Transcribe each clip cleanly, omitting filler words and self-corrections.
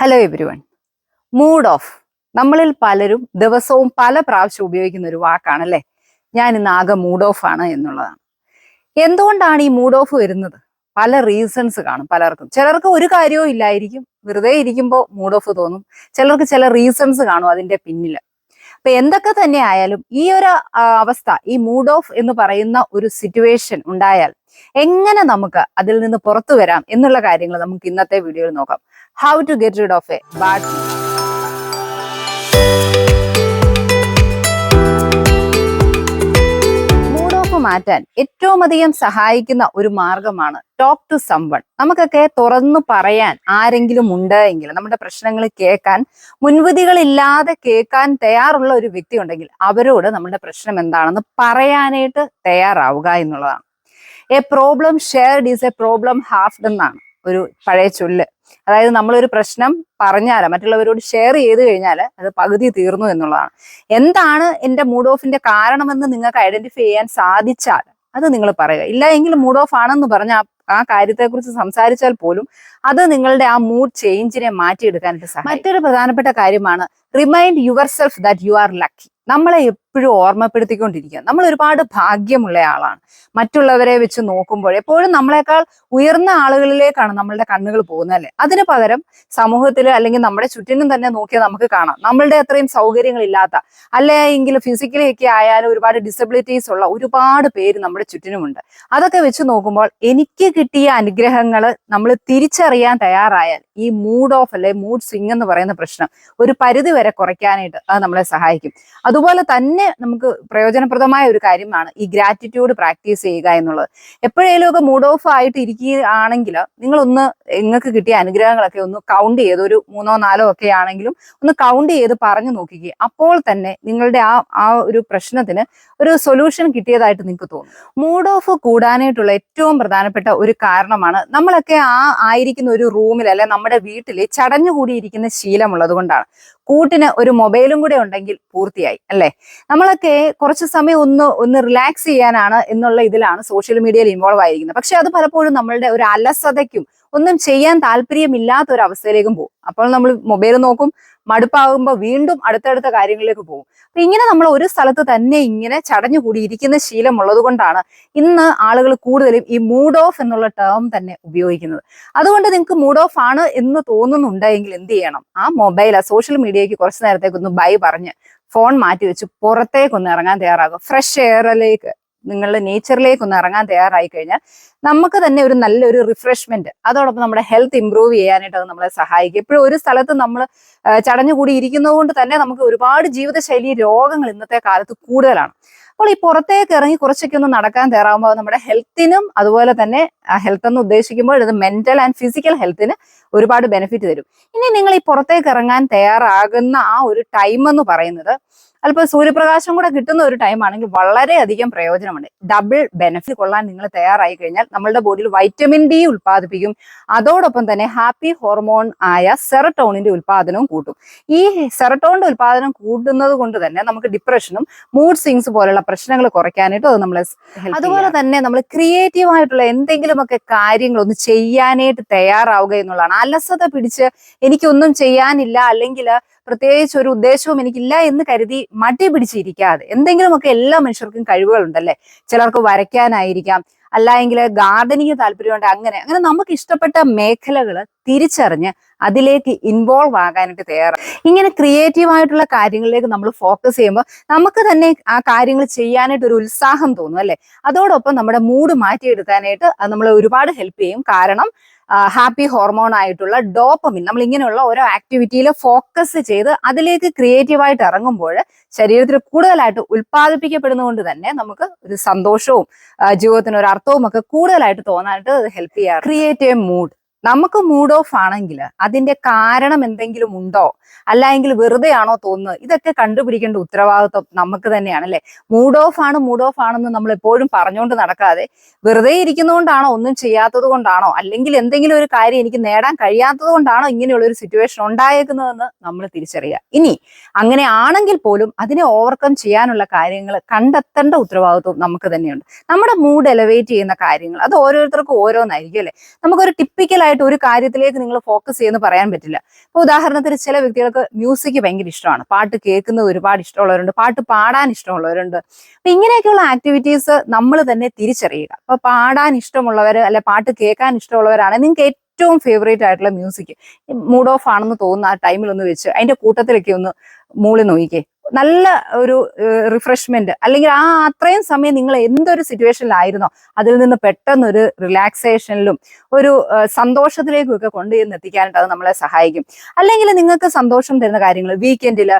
Hello everyone. Mood off നമ്മളിൽ പലരും ദിവസവും പല പ്രാവശ്യം ഉപയോഗിക്കുന്ന ഒരു വാക്കാണല്ലേ. ഞാൻ ഇന്ന് ആകെ മൂഡ് ഓഫ് ആണ് എന്നുള്ളതാണ്. എന്തുകൊണ്ടാണ് ഈ മൂഡ് ഓഫ് വരുന്നത്? പല റീസൺസ് കാണും പലർക്കും. ചിലർക്ക് ഒരു കാര്യവും ഇല്ലായിരിക്കും, വെറുതെ ഇരിക്കുമ്പോൾ മൂഡ് ഓഫ് തോന്നും. ചിലർക്ക് ചില റീസൺസ് കാണും അതിന്റെ പിന്നിൽ. അപ്പൊ എന്തൊക്കെ തന്നെ ആയാലും ഈ ഒരു അവസ്ഥ, ഈ മൂഡ് ഓഫ് എന്ന് പറയുന്ന ഒരു സിറ്റുവേഷൻ ഉണ്ടായാൽ എങ്ങനെ നമുക്ക് അതിൽ നിന്ന് പുറത്തു വരാം എന്നുള്ള കാര്യങ്ങൾ നമുക്ക് ഇന്നത്തെ വീഡിയോയിൽ നോക്കാം. How to get rid of a bad mood. Mood off മാറ്റാൻ ഏറ്റവും അധികം സഹായിക്കുന്ന ഒരു മാർഗമാണ് ടോക്ക് ടു സംവൺ. നമുക്കൊക്കെ തുറന്നു പറയാൻ ആരെങ്കിലും ഉണ്ട് എങ്കിൽ, നമ്മുടെ പ്രശ്നങ്ങൾ കേൾക്കാൻ, മുൻവിധികളില്ലാതെ കേൾക്കാൻ തയ്യാറുള്ള ഒരു വ്യക്തി ഉണ്ടെങ്കിൽ അവരോട് നമ്മുടെ പ്രശ്നം എന്താണെന്ന് പറയാനായിട്ട് തയ്യാറാവുക എന്നുള്ളതാണ്. A problem shared is A problem halved എന്നാണ് ഒരു പഴയ ചൊല്ല്. അതായത് നമ്മളൊരു പ്രശ്നം പറഞ്ഞാൽ, മറ്റുള്ളവരോട് ഷെയർ ചെയ്ത് കഴിഞ്ഞാൽ അത് പകുതി തീർന്നു എന്നുള്ളതാണ്. എന്താണ് എൻ്റെ മൂഡ് ഓഫിന്റെ കാരണമെന്ന് നിങ്ങൾക്ക് ഐഡന്റിഫൈ ചെയ്യാൻ സാധിച്ചാൽ അത് നിങ്ങൾ പറയുക. ഇല്ല എങ്കിൽ മൂഡ് ഓഫ് ആണെന്ന് പറഞ്ഞ ആ കാര്യത്തെക്കുറിച്ച് സംസാരിച്ചാൽ പോലും അത് നിങ്ങളുടെ ആ മൂഡ് ചേഞ്ചിനെ മാറ്റിയെടുക്കാനായിട്ട് സഹായിക്കും. മറ്റൊരു പ്രധാനപ്പെട്ട കാര്യമാണ് remind your self that you are lucky. നമ്മളെ എപ്പോഴും ഓർമ്മപ്പെടുത്തിക്കൊണ്ടിരിക്കുക നമ്മൾ ഒരുപാട് ഭാഗ്യമുള്ള ആളാണ്. മറ്റുള്ളവരെ വെച്ച് നോക്കുമ്പോൾ എപ്പോഴും നമ്മളെക്കാൾ ഉയർന്ന ആളുകളിലേക്കാണ് നമ്മളുടെ കണ്ണുകൾ പോകുന്നത് അല്ലെ. അതിന് പകരം സമൂഹത്തിൽ അല്ലെങ്കിൽ നമ്മുടെ ചുറ്റിനും തന്നെ നോക്കിയാൽ നമുക്ക് കാണാം നമ്മളുടെ അത്രയും സൗകര്യങ്ങളില്ലാത്ത, അല്ലെങ്കിൽ ഫിസിക്കലി ഒക്കെ ആയാലും ഒരുപാട് ഡിസബിലിറ്റീസ് ഉള്ള ഒരുപാട് പേര് നമ്മുടെ ചുറ്റിനുമുണ്ട്. അതൊക്കെ വെച്ച് നോക്കുമ്പോൾ എനിക്ക് കിട്ടിയ അനുഗ്രഹങ്ങൾ നമ്മൾ തിരിച്ചറിയാൻ തയ്യാറായാൽ ഈ മൂഡ് ഓഫ് അല്ലെ മൂഡ് സ്വിങ് എന്ന് പറയുന്ന പ്രശ്നം ഒരു പരിധി വരെ കുറയ്ക്കാനായിട്ട് അത് നമ്മളെ സഹായിക്കും. അതുപോലെ തന്നെ നമുക്ക് പ്രയോജനപ്രദമായ ഒരു കാര്യമാണ് ഈ ഗ്രാറ്റിറ്റ്യൂഡ് പ്രാക്ടീസ് ചെയ്യുക എന്നുള്ളത്. എപ്പോഴേലും ഒക്കെ മൂഡ് ഓഫ് ആയിട്ട് ഇരിക്കുകയാണെങ്കിൽ നിങ്ങൾക്ക് കിട്ടിയ അനുഗ്രഹങ്ങളൊക്കെ ഒന്ന് കൗണ്ട് ചെയ്ത്, ഒരു 3 or 4 ഒക്കെ ആണെങ്കിലും ഒന്ന് കൗണ്ട് ചെയ്ത് പറഞ്ഞു നോക്കിക്കുക. അപ്പോൾ തന്നെ നിങ്ങളുടെ ആ ഒരു പ്രശ്നത്തിന് ഒരു സൊല്യൂഷൻ കിട്ടിയതായിട്ട് നിങ്ങൾക്ക് തോന്നും. മൂഡ് ഓഫ് കൂടാനായിട്ടുള്ള ഏറ്റവും പ്രധാനപ്പെട്ട ഒരു കാരണമാണ് നമ്മളൊക്കെ ആയിരിക്കുന്ന ഒരു റൂമിൽ അല്ലെ നമ്മുടെ വീട്ടിൽ ചടഞ്ഞുകൂടിയിരിക്കുന്ന ശീലമുള്ളത് കൊണ്ടാണ്. കൂട്ടിന് ഒരു മൊബൈലും കൂടെ ഉണ്ടെങ്കിൽ പൂർത്തിയായി അല്ലെ. നമ്മളൊക്കെ കുറച്ച് സമയം ഒന്ന് റിലാക്സ് ചെയ്യാനാണ് എന്നുള്ള ഇതിലാണ് സോഷ്യൽ മീഡിയയിൽ ഇൻവോൾവ് ആയിരിക്കുന്നത്. പക്ഷെ അത് പലപ്പോഴും നമ്മളുടെ ഒരു അലസതയ്ക്കും ഒന്നും ചെയ്യാൻ താല്പര്യമില്ലാത്ത ഒരു അവസ്ഥയിലേക്കും പോകും. അപ്പോൾ നമ്മൾ മൊബൈൽ നോക്കും, മടുപ്പാകുമ്പോൾ വീണ്ടും അടുത്തടുത്ത കാര്യങ്ങളിലേക്ക് പോകും. അപ്പൊ ഇങ്ങനെ നമ്മൾ ഒരു സ്ഥലത്ത് തന്നെ ഇങ്ങനെ ചടഞ്ഞുകൂടി ഇരിക്കുന്ന ശീലമുള്ളത് കൊണ്ടാണ് ഇന്ന് ആളുകൾ കൂടുതലും ഈ മൂഡ് ഓഫ് എന്നുള്ള ടേം തന്നെ ഉപയോഗിക്കുന്നത്. അതുകൊണ്ട് നിങ്ങൾക്ക് മൂഡ് ഓഫ് ആണ് എന്ന് തോന്നുന്നുണ്ടെങ്കിൽ എന്ത് ചെയ്യണം? ആ മൊബൈൽ, സോഷ്യൽ മീഡിയയ്ക്ക് കുറച്ച് നേരത്തേക്കൊന്ന് ബൈ പറഞ്ഞ് ഫോൺ മാറ്റി വെച്ച് പുറത്തേക്കൊന്ന് ഇറങ്ങാൻ തയ്യാറാകും. ഫ്രഷ് എയറിലേക്ക്, നിങ്ങളുടെ നേച്ചറിലേക്ക് ഒന്ന് ഇറങ്ങാൻ തയ്യാറായി കഴിഞ്ഞാൽ നമുക്ക് തന്നെ ഒരു നല്ലൊരു റിഫ്രഷ്മെന്റ്, അതോടൊപ്പം നമ്മുടെ ഹെൽത്ത് ഇംപ്രൂവ് ചെയ്യാനായിട്ട് അത് നമ്മളെ സഹായിക്കും. എപ്പോഴും ഒരു സ്ഥലത്ത് നമ്മൾ ചടഞ്ഞുകൂടി ഇരിക്കുന്നത് കൊണ്ട് തന്നെ നമുക്ക് ഒരുപാട് ജീവിതശൈലി രോഗങ്ങൾ ഇന്നത്തെ കാലത്ത് കൂടുതലാണ്. അപ്പോൾ ഈ പുറത്തേക്ക് ഇറങ്ങി കുറച്ചൊക്കെ ഒന്ന് നടക്കാൻ തയ്യാറാകുമ്പോൾ നമ്മുടെ ഹെൽത്തിനും, അതുപോലെ തന്നെ ഹെൽത്ത് എന്ന് ഉദ്ദേശിക്കുമ്പോൾ ഇത് മെന്റൽ ആൻഡ് ഫിസിക്കൽ ഹെൽത്തിന് ഒരുപാട് ബെനിഫിറ്റ് തരും. ഇനി നിങ്ങൾ ഈ പുറത്തേക്ക് ഇറങ്ങാൻ തയ്യാറാകുന്ന ആ ഒരു ടൈം എന്ന് പറയുന്നത് അല്പം സൂര്യപ്രകാശം കൂടെ കിട്ടുന്ന ഒരു ടൈം ആണെങ്കിൽ വളരെയധികം പ്രയോജനമുണ്ട്. ഡബിൾ ബെനിഫിറ്റ് കൊള്ളാൻ നിങ്ങൾ തയ്യാറായി കഴിഞ്ഞാൽ നമ്മളുടെ ബോഡിയിൽ വൈറ്റമിൻ ഡി ഉൽപ്പാദിപ്പിക്കും. അതോടൊപ്പം തന്നെ ഹാപ്പി ഹോർമോൺ ആയ സെറട്ടോണിന്റെ ഉൽപ്പാദനവും കൂട്ടും. ഈ സെറട്ടോണിന്റെ ഉൽപ്പാദനം കൂട്ടുന്നത് കൊണ്ട് തന്നെ നമുക്ക് ഡിപ്രഷനും മൂഡ് സ്വിങ്സ് പോലുള്ള പ്രശ്നങ്ങൾ കുറയ്ക്കാനായിട്ടും അത് നമ്മളെ ഹെൽപ്പ്. അതുപോലെ തന്നെ നമ്മൾ ക്രിയേറ്റീവ് ആയിട്ടുള്ള എന്തെങ്കിലുമൊക്കെ കാര്യങ്ങൾ ഒന്ന് ചെയ്യാനായിട്ട് തയ്യാറാവുക എന്നുള്ളതാണ്. അലസത പിടിച്ച് എനിക്കൊന്നും ചെയ്യാനില്ല, അല്ലെങ്കിൽ പ്രത്യേകിച്ച് ഒരു ഉദ്ദേശവും എനിക്കില്ല എന്ന് കരുതി മടി പിടിച്ചിരിക്കാതെ, എന്തെങ്കിലുമൊക്കെ എല്ലാ മനുഷ്യർക്കും കഴിവുകളുണ്ടല്ലേ. ചിലർക്ക് വരയ്ക്കാനായിരിക്കാം, അല്ലെങ്കിൽ ഗാർഡനിങ് താല്പര്യമുണ്ട്. അങ്ങനെ നമുക്ക് ഇഷ്ടപ്പെട്ട മേഖലകൾ തിരിച്ചറിഞ്ഞ് അതിലേക്ക് ഇൻവോൾവ് ആകാനായിട്ട് തയ്യാറാണ്. ഇങ്ങനെ ക്രിയേറ്റീവ് ആയിട്ടുള്ള കാര്യങ്ങളിലേക്ക് നമ്മൾ ഫോക്കസ് ചെയ്യുമ്പോൾ നമുക്ക് തന്നെ ആ കാര്യങ്ങൾ ചെയ്യാനായിട്ട് ഒരു ഉത്സാഹം തോന്നും അല്ലെ. അതോടൊപ്പം നമ്മുടെ മൂഡ് മാറ്റിയെടുക്കാനായിട്ട് അത് നമ്മളെ ഒരുപാട് ഹെൽപ്പ് ചെയ്യും. കാരണം ഹാപ്പി ഹോർമോൺ ആയിട്ടുള്ള ഡോപ്പമിൻ നമ്മൾ ഇങ്ങനെയുള്ള ഓരോ ആക്ടിവിറ്റിയിൽ ഫോക്കസ് ചെയ്ത് അതിലേക്ക് ക്രിയേറ്റീവായിട്ട് ഇറങ്ങുമ്പോൾ ശരീരത്തിൽ കൂടുതലായിട്ട് ഉൽപ്പാദിപ്പിക്കപ്പെടുന്നതുകൊണ്ട് തന്നെ നമുക്ക് ഒരു സന്തോഷവും ജീവിതത്തിന് ഒരു അർത്ഥവും ഒക്കെ കൂടുതലായിട്ട് തോന്നാനായിട്ട് ഹെൽപ്പ് ചെയ്യാറ്. Create A mood. നമുക്ക് മൂഡ് ഓഫ് ആണെങ്കിൽ അതിന്റെ കാരണം എന്തെങ്കിലും ഉണ്ടോ, അല്ലെങ്കിൽ വെറുതെ ആണോ തോന്നുന്നത്, ഇതൊക്കെ കണ്ടുപിടിക്കേണ്ട ഉത്തരവാദിത്വം നമുക്ക് തന്നെയാണ് അല്ലെ. മൂഡ് ഓഫ് ആണെന്ന് നമ്മൾ എപ്പോഴും പറഞ്ഞുകൊണ്ട് നടക്കാതെ വെറുതെ ഇരിക്കുന്നതുകൊണ്ടാണോ, ഒന്നും ചെയ്യാത്തത് കൊണ്ടാണോ, അല്ലെങ്കിൽ എന്തെങ്കിലും ഒരു കാര്യം എനിക്ക് നേടാൻ കഴിയാത്തത് കൊണ്ടാണോ ഇങ്ങനെയുള്ള ഒരു സിറ്റുവേഷൻ ഉണ്ടായേക്കുന്നതെന്ന് നമ്മൾ തിരിച്ചറിയുക. ഇനി അങ്ങനെ ആണെങ്കിൽ പോലും അതിനെ ഓവർകം ചെയ്യാനുള്ള കാര്യങ്ങൾ കണ്ടെത്തേണ്ട ഉത്തരവാദിത്വം നമുക്ക് തന്നെയുണ്ട്. നമ്മുടെ മൂഡ് എലവേറ്റ് ചെയ്യുന്ന കാര്യങ്ങൾ അത് ഓരോരുത്തർക്കും ഓരോന്നായിരിക്കും അല്ലെ. നമുക്കൊരു ടിപ്പിക്കൽ ആയിട്ട് ഒരു കാര്യത്തിലേക്ക് നിങ്ങൾ ഫോക്കസ് ചെയ്യുന്ന പറയാൻ പറ്റില്ല. ഇപ്പൊ ഉദാഹരണത്തിന് ചില വ്യക്തികൾക്ക് മ്യൂസിക് ഭയങ്കര ഇഷ്ടമാണ്, പാട്ട് കേൾക്കുന്നത് ഒരുപാട് ഇഷ്ടമുള്ളവരുണ്ട്, പാട്ട് പാടാൻ ഇഷ്ടമുള്ളവരുണ്ട്. അപ്പൊ ഇങ്ങനെയൊക്കെയുള്ള ആക്ടിവിറ്റീസ് നമ്മൾ തന്നെ തിരിച്ചറിയുക. അപ്പൊ പാടാൻ ഇഷ്ടമുള്ളവർ അല്ലെ പാട്ട് കേൾക്കാൻ ഇഷ്ടമുള്ളവരാണ് നിങ്ങൾക്ക് ഏറ്റവും ഫേവറേറ്റ് ആയിട്ടുള്ള മ്യൂസിക് മൂഡ് ഓഫ് ആണെന്ന് തോന്നുന്ന ആ ടൈമിൽ ഒന്ന് വെച്ച് അതിന്റെ കൂട്ടത്തിലൊക്കെ ഒന്ന് മൂളി നോക്കിക്കേ. നല്ല ഒരു റിഫ്രഷ്മെന്റ്, അല്ലെങ്കിൽ ആ അത്രയും സമയം നിങ്ങൾ എന്തൊരു സിറ്റുവേഷനിലായിരുന്നോ അതിൽ നിന്ന് പെട്ടെന്ന് ഒരു റിലാക്സേഷനിലും ഒരു സന്തോഷത്തിലേക്കും ഒക്കെ കൊണ്ടുചെന്ന് എത്തിക്കാനായിട്ട് അത് നമ്മളെ സഹായിക്കും. അല്ലെങ്കിൽ നിങ്ങൾക്ക് സന്തോഷം തരുന്ന കാര്യങ്ങൾ വീക്കെൻഡിൽ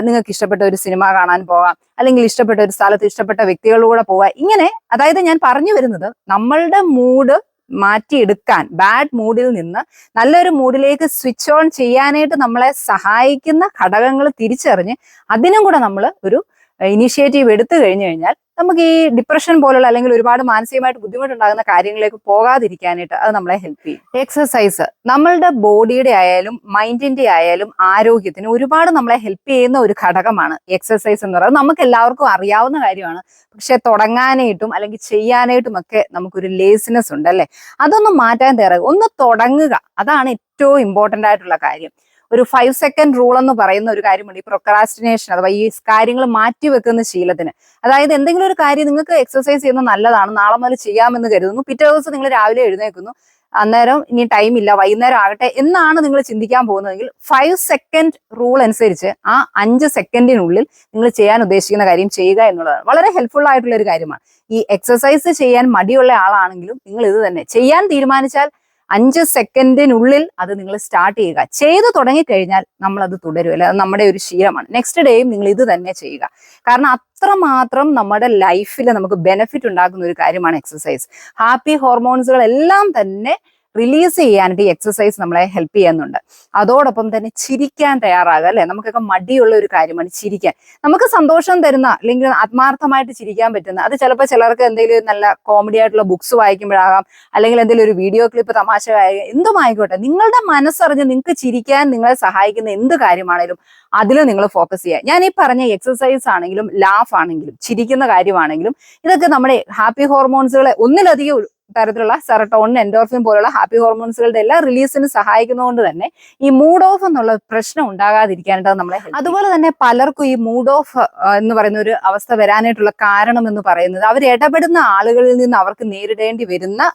നിങ്ങൾക്ക് ഇഷ്ടപ്പെട്ട ഒരു സിനിമ കാണാൻ പോവാം, അല്ലെങ്കിൽ ഇഷ്ടപ്പെട്ട ഒരു സ്ഥലത്ത് ഇഷ്ടപ്പെട്ട വ്യക്തികളിലൂടെ പോവാ. ഇങ്ങനെ അതായത് ഞാൻ പറഞ്ഞു വരുന്നത് നമ്മളുടെ മൂഡ് മാറ്റിയെടുക്കാൻ, ബാഡ് മൂഡിൽ നിന്ന് നല്ലൊരു മൂഡിലേക്ക് സ്വിച്ച് ഓൺ ചെയ്യാനായിട്ട് നമ്മളെ സഹായിക്കുന്ന ഘടകങ്ങൾ തിരിച്ചറിഞ്ഞ് അതിനും കൂടെ നമ്മൾ ഒരു ഇനിഷ്യേറ്റീവ് എടുത്തു കഴിഞ്ഞു കഴിഞ്ഞാൽ നമുക്ക് ഈ ഡിപ്രഷൻ പോലുള്ള അല്ലെങ്കിൽ ഒരുപാട് മാനസികമായിട്ട് ബുദ്ധിമുട്ടുണ്ടാകുന്ന കാര്യങ്ങളിലേക്ക് പോകാതിരിക്കാനായിട്ട് അത് നമ്മളെ ഹെൽപ്പ് ചെയ്യും. എക്സസൈസ് നമ്മളുടെ ബോഡിയുടെ ആയാലും മൈൻഡിന്റെ ആയാലും ആരോഗ്യത്തിന് ഒരുപാട് നമ്മളെ ഹെൽപ്പ് ചെയ്യുന്ന ഒരു ഘടകമാണ് എക്സസൈസ് എന്ന് പറയുന്നത്. നമുക്ക് എല്ലാവർക്കും അറിയാവുന്ന കാര്യമാണ്, പക്ഷെ തുടങ്ങാനായിട്ടും അല്ലെങ്കിൽ ചെയ്യാനായിട്ടും ഒക്കെ നമുക്കൊരു ലേസിനെസ് ഉണ്ട് അല്ലെ. അതൊന്നും മാറ്റാൻ തയ്യാറാകുക, ഒന്ന് തുടങ്ങുക, അതാണ് ഏറ്റവും ഇമ്പോർട്ടന്റ് ആയിട്ടുള്ള കാര്യം. ഒരു 5 സെക്കൻഡ് റൂൾ എന്ന് പറയുന്ന ഒരു കാര്യമുണ്ട് ഈ പ്രൊക്രാസ്റ്റിനേഷൻ അഥവാ ഈ കാര്യങ്ങൾ മാറ്റി വെക്കുന്ന ശീലത്തിന്. അതായത് എന്തെങ്കിലും ഒരു കാര്യം നിങ്ങൾക്ക് എക്സസൈസ് ചെയ്യുന്നത് നല്ലതാണ്, നാളെ മുതൽ ചെയ്യാമെന്ന് കരുതുന്നു, പിറ്റേ ദിവസം നിങ്ങൾ രാവിലെ എഴുന്നേൽക്കുന്നു, അന്നേരം ഇനി ടൈം ഇല്ല വൈകുന്നേരം ആകട്ടെ എന്നാണ് നിങ്ങൾ ചിന്തിക്കാൻ പോകുന്നതെങ്കിൽ 5 സെക്കൻഡ് റൂൾ അനുസരിച്ച് ആ 5 സെക്കൻഡിനുള്ളിൽ നിങ്ങൾ ചെയ്യാൻ ഉദ്ദേശിക്കുന്ന കാര്യം ചെയ്യുക എന്നുള്ളതാണ്. വളരെ ഹെൽപ്ഫുൾ ആയിട്ടുള്ള ഒരു കാര്യമാണ്. ഈ എക്സസൈസ് ചെയ്യാൻ മടിയുള്ള ആളാണെങ്കിലും നിങ്ങൾ ഇത് തന്നെ ചെയ്യാൻ തീരുമാനിച്ചാൽ 5 സെക്കൻഡിനുള്ളിൽ അത് നിങ്ങൾ സ്റ്റാർട്ട് ചെയ്യുക. ചെയ്തു തുടങ്ങിക്കഴിഞ്ഞാൽ നമ്മൾ അത് തുടരും, അല്ലെ അത് നമ്മുടെ ഒരു ശീലമാണ്. നെക്സ്റ്റ് ഡേയും നിങ്ങൾ ഇത് തന്നെ ചെയ്യുക. കാരണം അത്രമാത്രം നമ്മുടെ ലൈഫിൽ നമുക്ക് ബെനിഫിറ്റ് ഉണ്ടാക്കുന്ന ഒരു കാര്യമാണ് എക്സസൈസ്. ഹാപ്പി ഹോർമോൺസുകൾ എല്ലാം തന്നെ റിലീസ് ചെയ്യാനായിട്ട് ഈ എക്സസൈസ് നമ്മളെ ഹെൽപ്പ് ചെയ്യുന്നുണ്ട്. അതോടൊപ്പം തന്നെ ചിരിക്കാൻ തയ്യാറാകുക അല്ലെ. നമുക്കൊക്കെ മടിയുള്ള ഒരു കാര്യമാണ് ചിരിക്കാൻ. നമുക്ക് സന്തോഷം തരുന്ന അല്ലെങ്കിൽ ആത്മാർത്ഥമായിട്ട് ചിരിക്കാൻ പറ്റുന്ന, അത് ചിലപ്പോൾ ചിലർക്ക് എന്തെങ്കിലും നല്ല കോമഡി ആയിട്ടുള്ള ബുക്സ് വായിക്കുമ്പോഴാകാം, അല്ലെങ്കിൽ എന്തെങ്കിലും ഒരു വീഡിയോ ക്ലിപ്പ് തമാശ എന്തും ആയിക്കോട്ടെ, നിങ്ങളുടെ മനസ്സറിഞ്ഞ് നിങ്ങൾക്ക് ചിരിക്കാൻ നിങ്ങളെ സഹായിക്കുന്ന എന്ത് കാര്യമാണെങ്കിലും അതിൽ നിങ്ങൾ ഫോക്കസ് ചെയ്യുക. ഞാൻ ഈ പറഞ്ഞ എക്സസൈസ് ആണെങ്കിലും ലാഫ് ആണെങ്കിലും ചിരിക്കുന്ന കാര്യമാണെങ്കിലും ഇതൊക്കെ നമ്മുടെ ഹാപ്പി ഹോർമോൺസുകളെ ഒന്നിലധികം തരത്തിലുള്ള സെറട്ടോണിൻ, എൻഡോർഫിൻ പോലുള്ള ഹാപ്പി ഹോർമോൺസുകളുടെ എല്ലാ റിലീസിന് സഹായിക്കുന്നതുകൊണ്ട് തന്നെ ഈ മൂഡ് ഓഫ് എന്നുള്ള പ്രശ്നം ഉണ്ടാകാതിരിക്കാനായിട്ട് നമ്മളെ. അതുപോലെ തന്നെ പലർക്കും ഈ മൂഡ് ഓഫ് എന്ന് പറയുന്ന ഒരു അവസ്ഥ വരാനായിട്ടുള്ള കാരണം എന്ന് പറയുന്നത് അവർ ഇടപെടുന്ന ആളുകളിൽ നിന്ന് അവർക്ക് നേരിടേണ്ടി വരുന്ന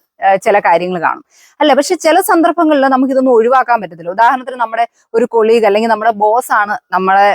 ചില കാര്യങ്ങൾ കാണും അല്ലെ. പക്ഷെ ചില സന്ദർഭങ്ങളിൽ നമുക്കിതൊന്നും ഒഴിവാക്കാൻ പറ്റത്തില്ല. ഉദാഹരണത്തിന് നമ്മുടെ ഒരു കൊളീഗ് അല്ലെങ്കിൽ നമ്മുടെ ബോസ് ആണ് നമ്മളെ,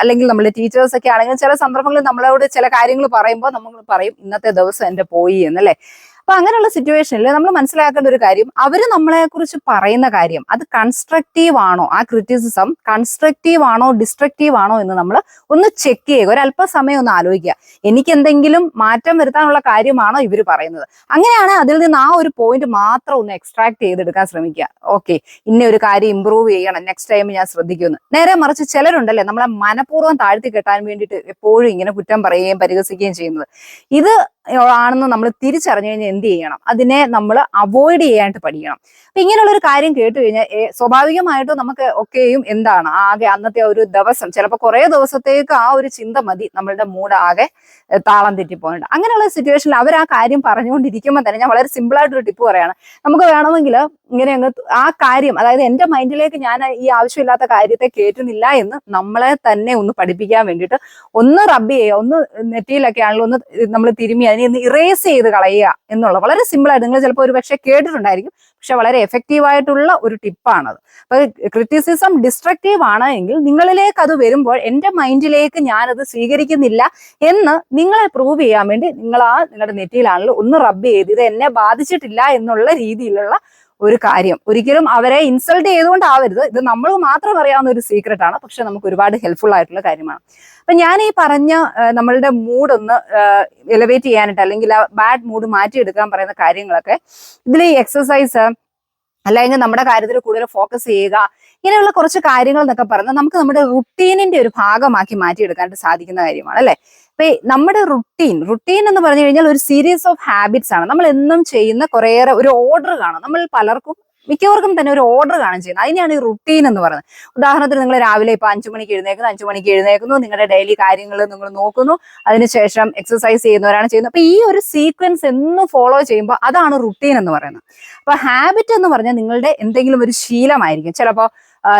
അല്ലെങ്കിൽ നമ്മുടെ ടീച്ചേഴ്സ് ഒക്കെ ആണെങ്കിൽ ചില സന്ദർഭങ്ങളിൽ നമ്മളോട് ചില കാര്യങ്ങൾ പറയുമ്പോൾ നമ്മൾ പറയും ഇന്നത്തെ ദിവസം എന്റെ പോയി എന്നല്ലേ. അപ്പൊ അങ്ങനെയുള്ള സിറ്റുവേഷനിൽ നമ്മൾ മനസ്സിലാക്കേണ്ട ഒരു കാര്യം, അവര് നമ്മളെ കുറിച്ച് പറയുന്ന കാര്യം അത് കൺസ്ട്രക്റ്റീവ് ആണോ, ആ ക്രിറ്റിസിസം കൺസ്ട്രക്റ്റീവ് ആണോ ഡിസ്ട്രക്റ്റീവ് ആണോ എന്ന് നമ്മൾ ഒന്ന് ചെക്ക് ചെയ്യുക. ഒരല്പസമയം ഒന്ന് ആലോചിക്കുക, എനിക്ക് എന്തെങ്കിലും മാറ്റം വരുത്താനുള്ള കാര്യമാണോ ഇവർ പറയുന്നത്. അങ്ങനെയാണ് അതിൽ നിന്ന് ആ ഒരു പോയിന്റ് മാത്രം ഒന്ന് എക്സ്ട്രാക്ട് ചെയ്തെടുക്കാൻ ശ്രമിക്കുക. ഓക്കെ, ഇന്ന ഒരു കാര്യം ഇമ്പ്രൂവ് ചെയ്യണം, നെക്സ്റ്റ് ടൈം ഞാൻ ശ്രദ്ധിക്കുന്നു. നേരെ മറിച്ച് ചിലരുണ്ടല്ലേ നമ്മളെ മനഃപൂർവ്വം താഴ്ത്തി കെട്ടാൻ വേണ്ടിയിട്ട് എപ്പോഴും ഇങ്ങനെ കുറ്റം പറയുകയും പരിഹസിക്കുകയും ചെയ്യുന്നത്. ഇത് ആണെന്ന് നമ്മൾ തിരിച്ചറിഞ്ഞു കഴിഞ്ഞാൽ എന്ത് ചെയ്യണം, അതിനെ നമ്മൾ അവോയ്ഡ് ചെയ്യാനായിട്ട് പഠിക്കണം. അപ്പൊ ഇങ്ങനെയുള്ള ഒരു കാര്യം കേട്ട് കഴിഞ്ഞാൽ സ്വാഭാവികമായിട്ടും നമുക്ക് ഒക്കെയും എന്താണ് ആകെ അന്നത്തെ ഒരു ദിവസം ചിലപ്പോൾ കുറെ ദിവസത്തേക്ക് ആ ഒരു ചിന്ത മതി നമ്മളുടെ മൂഡ് ആകെ താളം തെറ്റിപ്പോയിട്ടുണ്ട്. അങ്ങനെയുള്ള സിറ്റുവേഷനിൽ അവർ ആ കാര്യം പറഞ്ഞുകൊണ്ടിരിക്കുമ്പോൾ തന്നെ ഞാൻ വളരെ സിമ്പിൾ ആയിട്ടൊരു ടിപ്പ് പറയാണ്. നമുക്ക് വേണമെങ്കിൽ ഇങ്ങനെ അങ്ങ് ആ കാര്യം, അതായത് എന്റെ മൈൻഡിലേക്ക് ഞാൻ ഈ ആവശ്യമില്ലാത്ത കാര്യത്തെ കേട്ടുന്നില്ല എന്ന് നമ്മളെ തന്നെ ഒന്ന് പഠിപ്പിക്കാൻ വേണ്ടിയിട്ട് ഒന്ന് റബ്ബ് ചെയ്യുക, ഒന്ന് നെറ്റിയിലൊക്കെ ആണെങ്കിലും ഒന്ന് നമ്മൾ തിരുമ്മി അതിനെ ഒന്ന് ഇറേസ് ചെയ്ത് കളയുക എന്നുള്ള വളരെ സിമ്പിൾ ആയിട്ട് നിങ്ങൾ ചിലപ്പോൾ ഒരു പക്ഷേ കേട്ടിട്ടുണ്ടായിരിക്കും, പക്ഷെ വളരെ എഫക്റ്റീവ് ആയിട്ടുള്ള ഒരു ടിപ്പാണത്. അപ്പൊ ക്രിറ്റിസിസം ഡിസ്ട്രക്റ്റീവ് ആണ് എങ്കിൽ നിങ്ങളിലേക്ക് അത് വരുമ്പോൾ എന്റെ മൈൻഡിലേക്ക് ഞാനത് സ്വീകരിക്കുന്നില്ല എന്ന് നിങ്ങളെ പ്രൂവ് ചെയ്യാൻ വേണ്ടി നിങ്ങൾ ആ നിങ്ങളുടെ നെറ്റിയിലാണല്ലോ ഒന്ന് റബ്ബ് ചെയ്ത് ഇത് എന്നെ ബാധിച്ചിട്ടില്ല എന്നുള്ള രീതിയിലുള്ള ഒരു കാര്യം. ഒരിക്കലും അവരെ ഇൻസൾട്ട് ചെയ്തുകൊണ്ടാവരുത്, ഇത് നമ്മൾ മാത്രം അറിയാവുന്ന ഒരു സീക്രട്ട് ആണ്, പക്ഷെ നമുക്ക് ഒരുപാട് ഹെൽപ്ഫുൾ ആയിട്ടുള്ള കാര്യമാണ്. അപ്പൊ ഞാൻ ഈ പറഞ്ഞ നമ്മളുടെ മൂഡ് ഒന്ന് എലിവേറ്റ് ചെയ്യാനായിട്ട് അല്ലെങ്കിൽ ആ ബാഡ് മൂഡ് മാറ്റിയെടുക്കാൻ പറയുന്ന കാര്യങ്ങളൊക്കെ ഇതിൽ ഈ എക്സസൈസ് അല്ലെങ്കിൽ നമ്മുടെ കാര്യത്തിൽ കൂടുതൽ ഫോക്കസ് ചെയ്യുക, ഇങ്ങനെയുള്ള കുറച്ച് കാര്യങ്ങൾ എന്നൊക്കെ പറയുന്നത് നമുക്ക് നമ്മുടെ റുട്ടീനിന്റെ ഒരു ഭാഗമാക്കി മാറ്റിയെടുക്കാനായിട്ട് സാധിക്കുന്ന കാര്യമാണ് അല്ലെ. അപ്പൊ നമ്മുടെ റുട്ടീൻ എന്ന് പറഞ്ഞു കഴിഞ്ഞാൽ ഒരു സീരീസ് ഓഫ് ഹാബിറ്റ്സ് ആണ്. നമ്മൾ എന്നും ചെയ്യുന്ന കുറേയേറെ ഒരു ഓർഡർ കാണും. നമ്മൾ പലർക്കും മിക്കവർക്കും തന്നെ ഒരു ഓർഡർ കാണും ചെയ്യുന്നത്. അതിനെയാണ് ഈ റുട്ടീൻ എന്ന് പറയുന്നത്. ഉദാഹരണത്തിന് നിങ്ങൾ രാവിലെ ഇപ്പൊ 5 മണിക്ക് എഴുന്നേക്കുന്നു, 5 മണിക്ക് എഴുന്നേക്കുന്നു, നിങ്ങളുടെ ഡെയിലി കാര്യങ്ങൾ നിങ്ങൾ നോക്കുന്നു, അതിനുശേഷം എക്സസൈസ് ചെയ്യുന്നവരാണ് ചെയ്യുന്നത്. അപ്പൊ ഈ ഒരു സീക്വൻസ് എന്നും ഫോളോ ചെയ്യുമ്പോൾ അതാണ് റുട്ടീൻ എന്ന് പറയുന്നത്. അപ്പൊ ഹാബിറ്റ് എന്ന് പറഞ്ഞാൽ നിങ്ങളുടെ എന്തെങ്കിലും ഒരു ശീലമായിരിക്കും. ചിലപ്പോൾ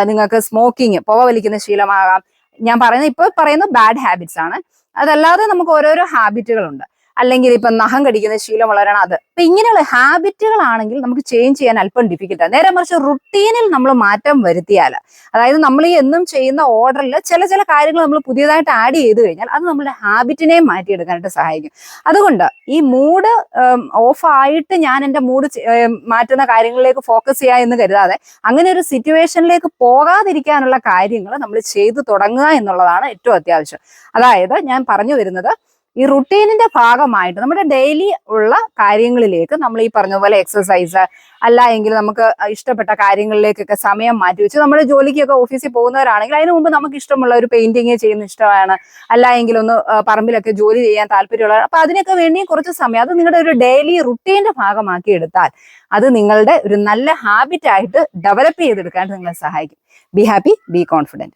നിങ്ങൾക്ക് സ്മോക്കിംഗ്, പുക വലിക്കുന്ന ശീലമാകാം. ഞാൻ പറയുന്നത് ഇപ്പോൾ പറയുന്നത് ബാഡ് ഹാബിറ്റ്സ് ആണ്. അതല്ലാതെ നമുക്ക് ഓരോരോ ഹാബിറ്റുകളുണ്ട്. അല്ലെങ്കിൽ ഇപ്പൊ നഖം കടിക്കുന്ന ശീലമുള്ളവരാണ് അത്. അപ്പൊ ഇങ്ങനെയുള്ള ഹാബിറ്റുകളാണെങ്കിൽ നമുക്ക് ചേഞ്ച് ചെയ്യാൻ അല്പം ഡിഫിക്കൽട്ടാണ്. നേരെ മറിച്ച് റുട്ടീനിൽ നമ്മൾ മാറ്റം വരുത്തിയാൽ, അതായത് നമ്മൾ ഈ എന്നും ചെയ്യുന്ന ഓർഡറിൽ ചില കാര്യങ്ങൾ നമ്മൾ പുതിയതായിട്ട് ആഡ് ചെയ്ത് കഴിഞ്ഞാൽ അത് നമ്മുടെ ഹാബിറ്റിനെ മാറ്റിയെടുക്കാനായിട്ട് സഹായിക്കും. അതുകൊണ്ട് ഈ മൂഡ് ഓഫ് ആയിട്ട് ഞാൻ എൻ്റെ മൂഡ് മാറ്റുന്ന കാര്യങ്ങളിലേക്ക് ഫോക്കസ് ചെയ്യുക എന്ന് കരുതാതെ, അങ്ങനെ ഒരു സിറ്റുവേഷനിലേക്ക് പോകാതിരിക്കാനുള്ള കാര്യങ്ങൾ നമ്മൾ ചെയ്തു തുടങ്ങുക എന്നുള്ളതാണ് ഏറ്റവും അത്യാവശ്യം. അതായത് ഞാൻ പറഞ്ഞു വരുന്നത്, ഈ റുട്ടീനിന്റെ ഭാഗമായിട്ട് നമ്മുടെ ഡെയിലി ഉള്ള കാര്യങ്ങളിലേക്ക് നമ്മൾ ഈ പറഞ്ഞ പോലെ എക്സസൈസ്, അല്ല എങ്കിൽ നമുക്ക് ഇഷ്ടപ്പെട്ട കാര്യങ്ങളിലേക്കൊക്കെ സമയം മാറ്റി വെച്ച്, നമ്മുടെ ജോലിക്കൊക്കെ ഓഫീസിൽ പോകുന്നവരാണെങ്കിൽ അതിനു മുമ്പ് നമുക്ക് ഇഷ്ടമുള്ള ഒരു പെയിന്റിങ് ചെയ്യുന്ന ഇഷ്ടമാണ്, അല്ല എങ്കിൽ ഒന്ന് പറമ്പിലൊക്കെ ജോലി ചെയ്യാൻ താല്പര്യമുള്ളവരാണ്. അപ്പൊ അതിനൊക്കെ വേണ്ടി കുറച്ച് സമയം അത് നിങ്ങളുടെ ഒരു ഡെയിലി റുട്ടീന്റെ ഭാഗമാക്കി എടുത്താൽ അത് നിങ്ങളുടെ ഒരു നല്ല ഹാബിറ്റ് ആയിട്ട് ഡെവലപ്പ് ചെയ്തെടുക്കാൻ നിങ്ങളെ സഹായിക്കും. Be happy, B confident.